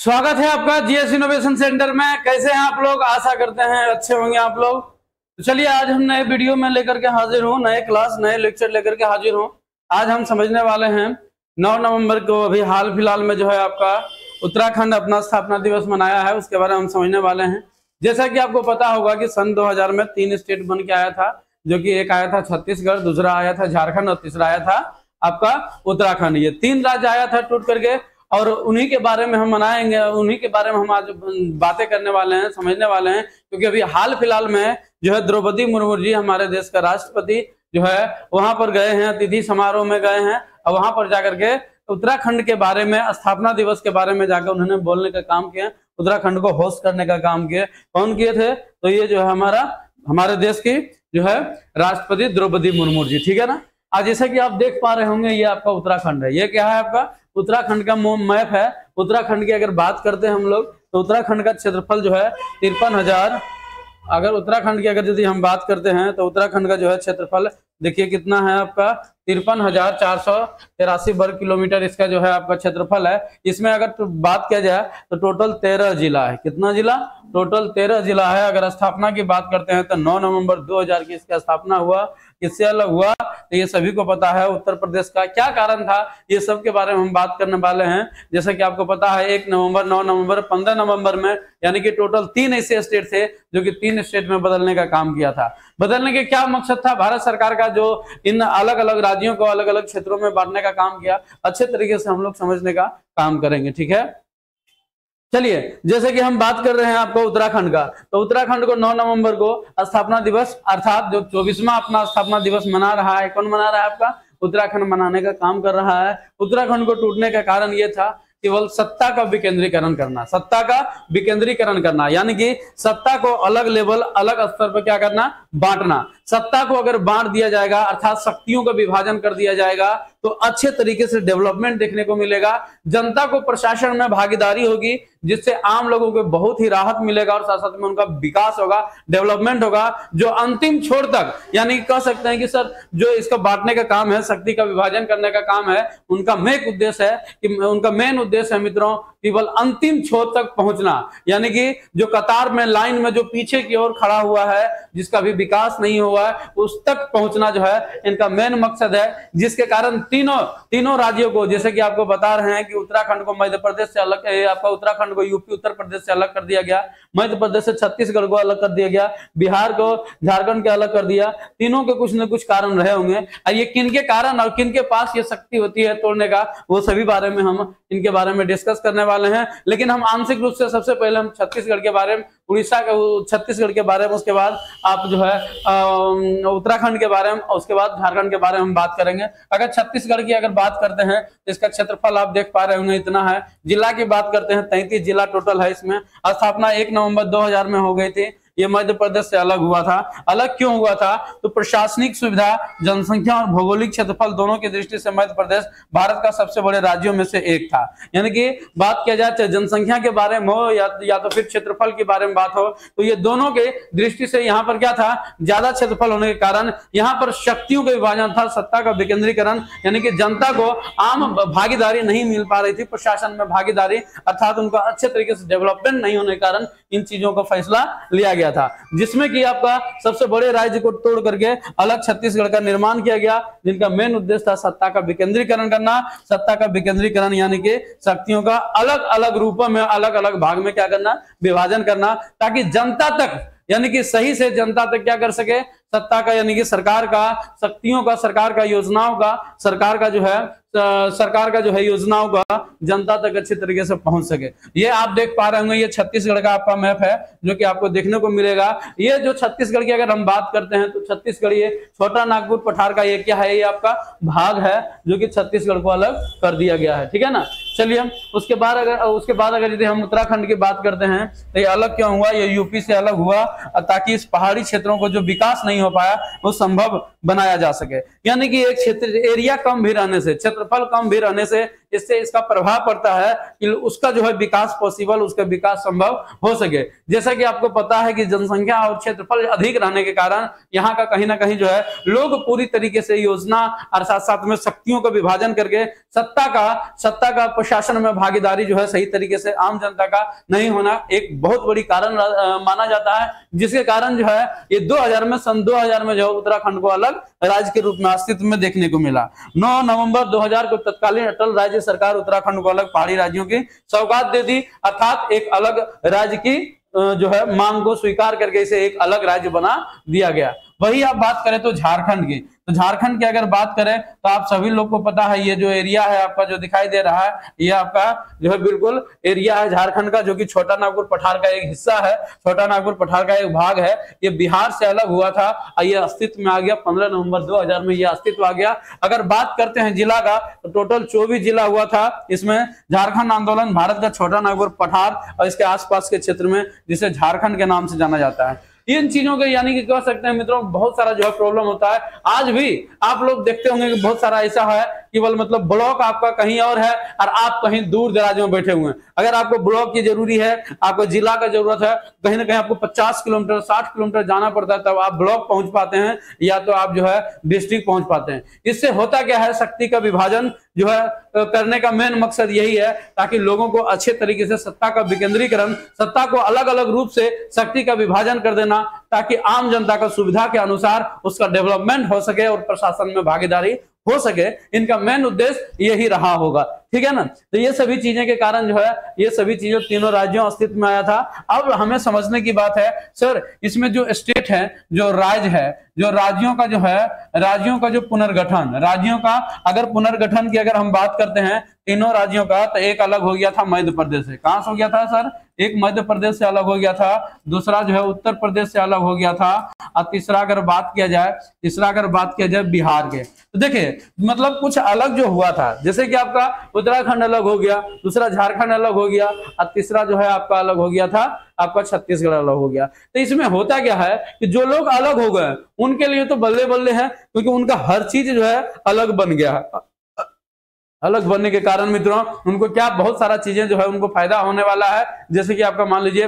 स्वागत है आपका जीएस इनोवेशन सेंटर में। कैसे हैं आप लोग? आशा करते हैं अच्छे होंगे आप लोग। तो चलिए आज हम नए वीडियो में लेकर के हाजिर हूँ, नए क्लास नए लेक्चर लेकर के हाजिर हूँ। आज हम समझने वाले हैं 9 नवंबर को अभी हाल फिलहाल में जो है आपका उत्तराखंड अपना स्थापना दिवस मनाया है, उसके बारे में हम समझने वाले हैं। जैसा कि आपको पता होगा कि सन 2000 में 3 स्टेट बन के आया था, जो कि एक आया था छत्तीसगढ़, दूसरा आया था झारखंड और तीसरा आया था आपका उत्तराखंड। ये 3 राज्य आया था टूट करके, और उन्हीं के बारे में हम मनाएंगे, उन्हीं के बारे में हम आज बातें करने वाले हैं, समझने वाले हैं। क्योंकि अभी हाल फिलहाल में जो है द्रौपदी मुर्मू जी हमारे देश का राष्ट्रपति जो है वहां पर गए हैं, अतिथि समारोह में गए हैं, और वहां पर जाकर के उत्तराखंड के बारे में, स्थापना दिवस के बारे में जाकर उन्होंने बोलने का काम किया, उत्तराखंड को होस्ट करने का काम किया। कौन किए थे? तो ये जो है हमारे देश की जो है राष्ट्रपति द्रौपदी मुर्मू जी, ठीक है ना। आज जैसा कि आप देख पा रहे होंगे ये आपका उत्तराखंड है। ये क्या है? आपका उत्तराखंड का मैप है। उत्तराखंड की अगर बात करते हैं हम लोग तो उत्तराखंड का क्षेत्रफल जो है 53,000। अगर उत्तराखंड की अगर यदि हम बात करते हैं तो उत्तराखंड का जो है क्षेत्रफल देखिए कितना है आपका 53,483 वर्ग किलोमीटर इसका जो है आपका क्षेत्रफल है। इसमें अगर बात किया जाए तो टोटल 13 जिला है। कितना जिला? टोटल 13 जिला है। अगर स्थापना की बात करते हैं तो 9 नवंबर 2000 की इसका स्थापना हुआ। किससे अलग हुआ? तो ये सभी को पता है, उत्तर प्रदेश का क्या कारण था, ये सब के बारे में हम बात करने वाले हैं। जैसा कि आपको पता है 1 नवंबर, 9 नवंबर, 15 नवंबर में, यानी कि टोटल 3 ऐसे स्टेट थे जो कि 3 स्टेट में बदलने का काम किया था। बदलने के क्या मकसद था? भारत सरकार का जो इन अलग अलग राज्यों को अलग अलग क्षेत्रों में बांटने का काम किया, अच्छे तरीके से हम लोग समझने का काम करेंगे, ठीक है। चलिए जैसे कि हम बात कर रहे हैं आपको उत्तराखंड का, तो उत्तराखंड को 9 नवंबर को स्थापना दिवस अर्थात जो 24वां अपना स्थापना दिवस मना रहा है। कौन मना रहा है? आपका उत्तराखंड मनाने का काम कर रहा है। उत्तराखंड को टूटने का कारण यह था केवल सत्ता का विकेंद्रीकरण करना, सत्ता का विकेंद्रीकरण करना, यानी कि सत्ता को अलग लेवल, अलग स्तर पर क्या करना? बांटना। सत्ता को अगर बांट दिया जाएगा अर्थात शक्तियों का विभाजन कर दिया जाएगा तो अच्छे तरीके से डेवलपमेंट देखने को मिलेगा, जनता को प्रशासन में भागीदारी होगी, जिससे आम लोगों को बहुत ही राहत मिलेगा और साथ साथ में उनका विकास होगा, डेवलपमेंट होगा। जो अंतिम छोर तक, यानी कह सकते हैं कि सर जो इसका बांटने का काम है, शक्ति का विभाजन करने का काम है, उनका मेन उद्देश्य है कि उनका मेन उद्देश्य है मित्रों केवल अंतिम छोर तक पहुंचना, यानी कि जो कतार में लाइन में जो पीछे की ओर खड़ा हुआ है, जिसका भी विकास नहीं हुआ है, उस तक पहुंचना जो है इनका मेन मकसद है। जिसके कारण तीनों राज्यों को, जैसे कि आपको बता रहे हैं कि उत्तराखंड को मध्य प्रदेश से अलग, आपका उत्तराखंड को यूपी उत्तर प्रदेश से अलग कर दिया गया, मध्य प्रदेश से छत्तीसगढ़ को अलग कर दिया गया, बिहार को झारखंड के अलग कर दिया। तीनों के कुछ न कुछ कारण रहे होंगे, और ये किन के कारण और किन के पास ये शक्ति होती है तोड़ने का, वो सभी बारे में हम इनके बारे में डिस्कस करने वाले हैं। लेकिन हम आंशिक रूप से सबसे पहले हम छत्तीसगढ़ के बारे में, उड़ीसा का छत्तीसगढ़ के बारे में, उसके बाद आप जो है उत्तराखंड के बारे में, उसके बाद झारखंड के बारे में हम बात करेंगे। अगर छत्तीसगढ़ की अगर बात करते हैं तो इसका क्षेत्रफल आप देख पा रहे होंगे इतना है। जिला की बात करते हैं 33 जिला टोटल है। इसमें स्थापना 1 नवंबर 2000 में हो गई थी। ये मध्य प्रदेश से अलग हुआ था। अलग क्यों हुआ था? तो प्रशासनिक सुविधा, जनसंख्या और भौगोलिक क्षेत्रफल दोनों की दृष्टि से मध्य प्रदेश भारत का सबसे बड़े राज्यों में से एक था। यानी कि बात किया जाए चाहे जनसंख्या के बारे में हो या तो फिर क्षेत्रफल के बारे में बात हो, तो ये दोनों के दृष्टि से यहाँ पर क्या था? ज्यादा क्षेत्रफल होने के कारण यहाँ पर शक्तियों का विभाजन था, सत्ता का विकेंद्रीकरण, यानी कि जनता को आम भागीदारी नहीं मिल पा रही थी, प्रशासन में भागीदारी अर्थात उनका अच्छे तरीके से डेवलपमेंट नहीं होने के कारण इन चीजों का फैसला लिया गया था। जिसमें कि आपका सबसे बड़े राज्य को तोड़ करके अलग छत्तीसगढ़ का निर्माण किया गया, जिनका मेन उद्देश्य था सत्ता का विकेंद्रीकरण करना। सत्ता का विकेंद्रीकरण यानी कि शक्तियों का अलग अलग रूपों में, अलग अलग भाग में क्या करना? विभाजन करना, ताकि जनता तक, यानी कि सही से जनता तक क्या कर सके? सत्ता का, यानी कि सरकार का, शक्तियों का, सरकार का, योजनाओं का, सरकार का जो है योजनाओं का जनता तक अच्छे तरीके से पहुंच सके। ये आप देख पा रहे होंगे, ये छत्तीसगढ़ का आपका मैप है जो कि आपको देखने को मिलेगा। ये जो छत्तीसगढ़ की अगर हम बात करते हैं तो छत्तीसगढ़, ये छोटा नागपुर पठार का ये क्या है? ये आपका भाग है जो कि छत्तीसगढ़ को अलग कर दिया गया है, ठीक है ना। चलिए हम उसके बाद अगर यदि हम उत्तराखंड की बात करते हैं तो ये अलग क्यों हुआ? ये यूपी से अलग हुआ ताकि इस पहाड़ी क्षेत्रों को जो विकास नहीं हो पाया वो संभव बनाया जा सके। यानी कि एक क्षेत्र एरिया कम भी रहने से, क्षेत्रफल कम भी रहने से इससे इसका प्रभाव पड़ता है कि उसका जो है विकास पॉसिबल, उसका विकास संभव हो सके। जैसा कि आपको पता है कि जनसंख्या और क्षेत्रफल अधिक रहने के कारण यहाँ का कहीं ना कहीं जो है लोग पूरी तरीके से योजना और साथ साथ में शक्तियों का विभाजन करके सत्ता का प्रशासन में भागीदारी जो है सही तरीके से आम जनता का नहीं होना एक बहुत बड़ी कारण माना जाता है, जिसके कारण जो है ये 2000 में सन 2000 में जो उत्तराखंड को अलग राज्य के रूप में अस्तित्व में देखने को मिला। 9 नवंबर 2000 को तत्कालीन अटल राज्य सरकार उत्तराखंड को अलग पहाड़ी राज्यों की सौगात दे दी, अर्थात एक अलग राज्य की जो है मांग को स्वीकार करके इसे एक अलग राज्य बना दिया गया। वही आप बात करें तो झारखंड की, तो झारखंड की अगर बात करें तो आप सभी लोग को पता है ये जो एरिया है आपका जो दिखाई दे रहा है ये आपका जो है बिल्कुल एरिया है झारखंड का, जो कि छोटा नागपुर पठार का एक हिस्सा है, छोटा नागपुर पठार का एक भाग है। ये बिहार से अलग हुआ था और ये अस्तित्व में आ गया 15 नवंबर 2000 में ये अस्तित्व आ गया। अगर बात करते हैं जिला का तो टोटल 24 जिला हुआ था। इसमें झारखंड आंदोलन, भारत का छोटा नागपुर पठार और इसके आसपास के क्षेत्र में जिसे झारखंड के नाम से जाना जाता है। इन चीजों के यानी कि कह सकते हैं मित्रों बहुत सारा जो है प्रॉब्लम होता है। आज भी आप लोग देखते होंगे कि बहुत सारा ऐसा है केवल मतलब ब्लॉक आपका कहीं और है और आप कहीं दूर दराज में बैठे हुए हैं। अगर आपको ब्लॉक की जरूरी है, आपको जिला का जरूरत है, कहीं ना कहीं आपको 50 किलोमीटर 60 किलोमीटर जाना पड़ता है तब आप ब्लॉक पहुंच पाते हैं या तो आप जो है डिस्ट्रिक्ट पहुंच पाते हैं। इससे होता क्या है, शक्ति का विभाजन जो है करने का मेन मकसद यही है ताकि लोगों को अच्छे तरीके से सत्ता का विकेंद्रीकरण, सत्ता को अलग अलग रूप से शक्ति का विभाजन कर देना ताकि आम जनता का सुविधा के अनुसार उसका डेवलपमेंट हो सके और प्रशासन में भागीदारी हो सके। इनका मेन उद्देश्य यही रहा होगा, ठीक है ना। तो ये सभी चीजें के कारण जो है ये सभी चीजें तीनों राज्यों अस्तित्व में आया था। अब हमें समझने की बात है सर इसमें जो स्टेट है, जो राज्य है, जो राज्यों का जो है राज्यों का जो पुनर्गठन, राज्यों का अगर पुनर्गठन की अगर हम बात करते हैं तीनों राज्यों का तो एक अलग हो गया था मध्य प्रदेश से। कहां से हो गया था सर? एक मध्य प्रदेश से अलग हो गया था, दूसरा जो है उत्तर प्रदेश से अलग हो गया था और तीसरा अगर बात किया जाए बिहार के। तो देखिए मतलब कुछ अलग जो हुआ था, जैसे कि आपका उत्तराखंड अलग हो गया, दूसरा झारखंड अलग हो गया और तीसरा जो है आपका अलग हो गया था आपका छत्तीसगढ़ अलग हो गया। तो इसमें होता क्या है कि जो लोग अलग हो गए उनके लिए तो बल्ले बल्ले है, क्योंकि उनका हर चीज जो है अलग बन गया है। अलग बनने के कारण मित्रों उनको क्या बहुत सारा चीजें जो है उनको फायदा होने वाला है। जैसे कि आपका मान लीजिए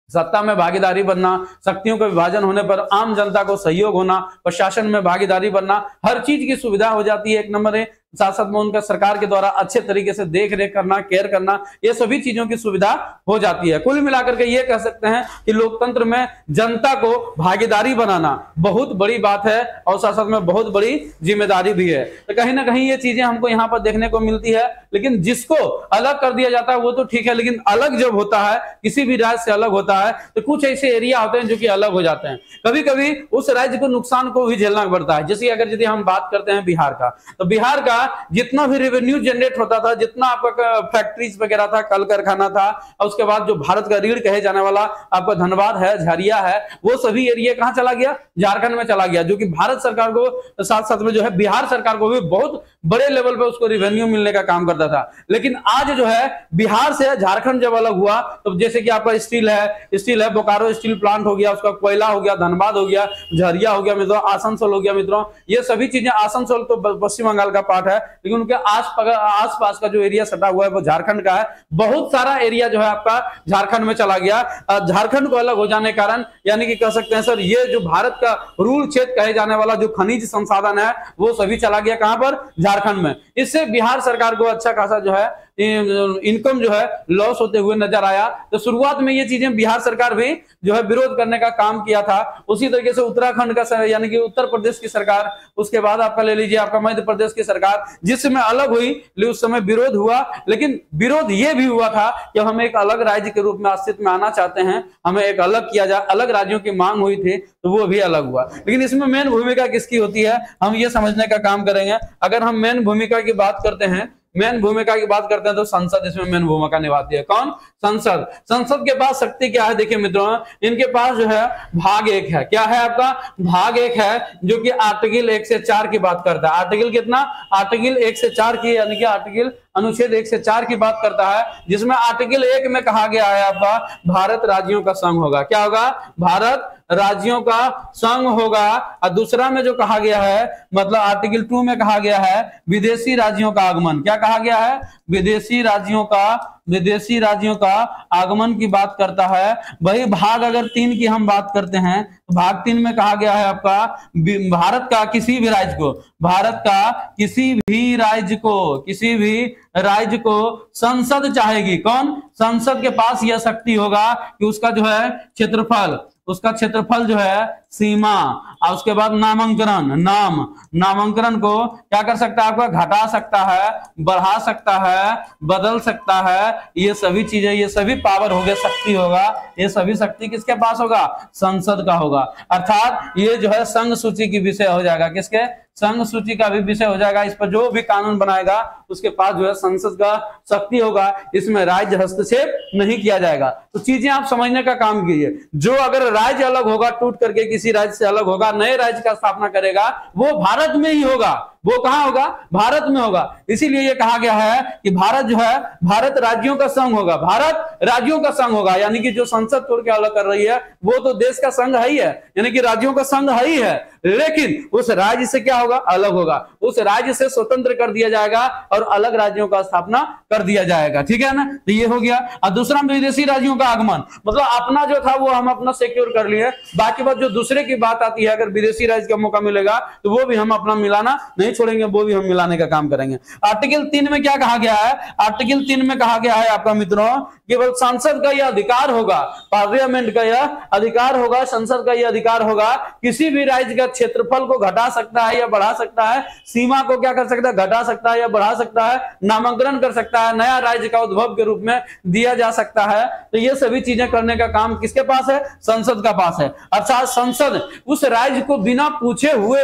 सत्ता में भागीदारी बनना, शक्तियों का विभाजन होने पर आम जनता को सहयोग होना, प्रशासन में भागीदारी बनना, हर चीज की सुविधा हो जाती है। एक नंबर है साथ साथ में उनका सरकार के द्वारा अच्छे तरीके से देख रेख करना, केयर करना, ये सभी चीजों की सुविधा हो जाती है। कुल मिलाकर के ये कह सकते हैं कि लोकतंत्र में जनता को भागीदारी बनाना बहुत बड़ी बात है और साथ साथ में बहुत बड़ी जिम्मेदारी भी है। तो कहीं ना कहीं ये चीजें हमको यहाँ पर देखने को मिलती है। लेकिन जिसको अलग कर दिया जाता है वो तो ठीक है, लेकिन अलग जब होता है किसी भी राज्य से अलग होता है तो कुछ ऐसे एरिया होते हैं जो कि अलग हो जाते हैं। कभी कभी उस राज्य को नुकसान को भी झेलना पड़ता है। जैसे अगर यदि हम बात करते हैं बिहार का, तो बिहार का जितना भी रेवेन्यू जनरेट होता था, जितना आपका फैक्ट्रीज वगैरह था, कल कारखाना था, और उसके बाद जो भारत का रीढ़ कहे जाने वाला आपका धनबाद है, झरिया है, वो सभी एरिया कहां चला गया? झारखंड में चला गया, जो कि भारत सरकार को साथ साथ में जो है बिहार सरकार को भी बहुत बड़े लेवल पे उसको रेवेन्यू मिलने का काम करता था। लेकिन आज जो है बिहार से झारखंड जब अलग हुआ तो जैसे कि आपका स्टील है बोकारो स्टील प्लांट हो गया, उसका कोयला हो गया, धनबाद हो गया, झरिया हो गया मित्रों, आसनसोल हो गया मित्रों, ये सभी चीजें, आसनसोल तो पश्चिम बंगाल का पार्ट है लेकिन उनके आसपास का जो एरिया सटा हुआ है वो झारखंड का है। बहुत सारा एरिया जो है आपका झारखंड में चला गया। झारखंड को अलग हो जाने के कारण यानी कि कह सकते हैं सर ये जो भारत का रूल क्षेत्र कहे जाने वाला जो खनिज संसाधन है वो सभी चला गया कहां पर? झारखंड में। इससे बिहार सरकार को अच्छा खासा जो है इनकम जो है लॉस होते हुए नजर आया। तो शुरुआत में ये चीजें बिहार सरकार भी जो है विरोध करने का काम किया था। उसी तरीके से उत्तराखंड का यानी कि उत्तर प्रदेश की सरकार, उसके बाद आपका ले लीजिए आपका मध्य प्रदेश की सरकार, जिस समय अलग हुई उस समय विरोध हुआ। लेकिन विरोध ये भी हुआ था कि हम एक अलग राज्य के रूप में अस्तित्व में आना चाहते हैं, हमें एक अलग किया जाए, अलग राज्यों की मांग हुई थी तो वो भी अलग हुआ। लेकिन इसमें मेन भूमिका किसकी होती है हम ये समझने का काम करेंगे। अगर हम मेन भूमिका की बात करते हैं तो संसद इसमें मेन भूमिका निभाती है। कौन? संसद। संसद के पास शक्ति क्या है? देखिए मित्रों इनके पास जो है भाग 1 है। क्या है आपका? भाग 1 है जो कि आर्टिकल 1 से 4 की बात करता है। आर्टिकल कितना? आर्टिकल 1 से 4 की यानी कि आर्टिकल अनुच्छेद 1 से 4 की बात करता है, जिसमें आर्टिकल 1 में कहा गया है आपका भारत राज्यों का संघ होगा। क्या होगा? भारत राज्यों का संघ होगा। और दूसरा में जो कहा गया है, मतलब आर्टिकल 2 में कहा गया है विदेशी राज्यों का आगमन। क्या कहा गया है? विदेशी राज्यों का आगमन की बात करता है। वही भाग अगर 3 की हम बात करते हैं तो भाग 3 में कहा गया है आपका भारत का किसी भी राज्य को संसद चाहेगी। कौन? संसद के पास यह शक्ति होगा कि उसका जो है क्षेत्रफल जो है सीमा, और उसके बाद नामांकन को क्या कर सकता है? आपका घटा सकता है, बढ़ा सकता है, बदल सकता है। ये सभी चीजें, ये सभी पावर हो गया, शक्ति होगा। ये सभी शक्ति किसके पास होगा? संसद का होगा। अर्थात ये जो है संघ सूची की विषय हो जाएगा। किसके? संघ सूची का भी विषय हो जाएगा। इस पर जो भी कानून बनाएगा उसके पास जो है संसद का शक्ति होगा। इसमें राज्य हस्तक्षेप नहीं किया जाएगा। तो चीजें आप समझने का काम कीजिए। जो अगर राज्य अलग होगा, टूट करके किसी राज्य से अलग होगा, नए राज्य का स्थापना करेगा, वो भारत में ही होगा। वो कहां होगा? भारत में होगा। इसीलिए ये कहा गया है कि भारत जो है भारत राज्यों का संघ होगा। भारत राज्यों का संघ होगा, यानी कि जो संसद तोड़ के अलग कर रही है वो तो देश का संघ है ही है, यानी कि राज्यों का संघ है ही है, लेकिन उस राज्य से क्या होगा? अलग होगा। उस राज्य से स्वतंत्र कर दिया जाएगा और अलग राज्यों का स्थापना कर दिया जाएगा। ठीक है ना? तो ये हो गया। और दूसरा विदेशी राज्यों का आगमन, मतलब अपना जो था वो हम अपना सिक्योर कर लिए, बाकी बात जो दूसरे की बात आती है, अगर विदेशी राज्य का मौका मिलेगा तो वो भी हम अपना मिलाना नहीं छोड़ेंगे, वो भी हम मिलाने का काम करेंगे। आर्टिकल 3 में क्या कहा गया है? आर्टिकल 3 में कहा गया है आपका मित्रों, केवल संसद का यह अधिकार होगा, पार्लियामेंट का यह अधिकार होगा, संसद का यह अधिकार होगा, किसी भी राज्य का क्षेत्रफल को घटा सकता है या बढ़ा सकता है, सीमा को क्या कर सकता है? घटा सकता है या बढ़ा सकता है, नामांकन कर सकता है, नया राज्य का उद्भव के रूप में दिया जा सकता है। तो ये सभी चीजें करने का काम किसके पास है? संसद का पास है। अर्थात संसद उस राज्य को बिना पूछे हुए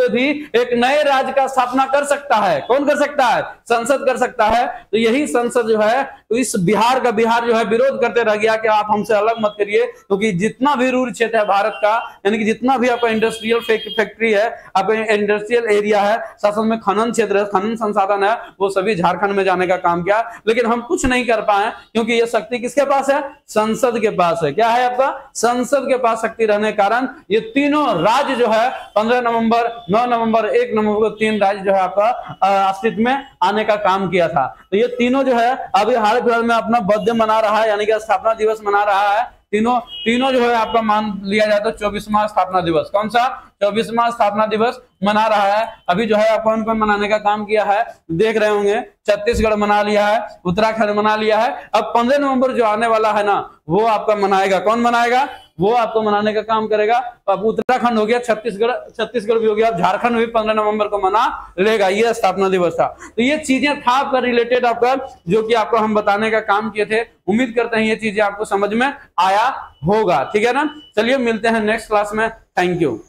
भी एक नए राज्य का स्थापना कर सकता है। कौन कर सकता है? संसद कर सकता है। तो यही संसद जो है तो इस बिहार जो है विरोध करते रह गया कि आप हमसे अलग मत करिए, क्योंकि जितना भी रूरल क्षेत्र है भारत का, यानी कि जितना भी आपका इंडस्ट्रियल फैक्ट्री है, आपका इंडस्ट्रियल एरिया है, साथ में खनन क्षेत्र है, खनन संसाधन है, वो सभी झारखंड में जाने का काम किया, लेकिन हम कुछ नहीं कर पाए क्योंकि ये शक्ति किसके पास है? संसद के पास है। क्या है आपका? संसद के पास शक्ति रहने के कारण ये तीनों राज्य जो है 15 नवंबर, 9 नवंबर, 1 नवंबर को 3 राज्य जो है आपका अस्तित्व में आने का काम किया था। तो ये तीनों जो है अभी हाल फिलहाल में अपना बर्थडे मना रहा है, यानी कि स्थापना दिवस मना रहा है। तीनों जो है आपका मान लिया जाए तो 24वां स्थापना दिवस। कौन सा? 24वां स्थापना दिवस मना रहा है। अभी जो है कौन कौन मनाने का काम किया है देख रहे होंगे। छत्तीसगढ़ मना लिया है, उत्तराखंड मना लिया है। अब 15 नवंबर जो आने वाला है ना, वो आपका मनाएगा। कौन मनाएगा? वो आपको मनाने का काम करेगा। अब उत्तराखंड हो गया, छत्तीसगढ़ भी हो गया, अब झारखंड भी 15 नवंबर को मना लेगा। ये स्थापना दिवस था। तो ये चीजें था आपका रिलेटेड आपका, जो कि आपको हम बताने का काम किए थे। उम्मीद करते हैं ये चीजें आपको समझ में आया होगा। ठीक है ना? चलिए मिलते हैं नेक्स्ट क्लास में। Thank you.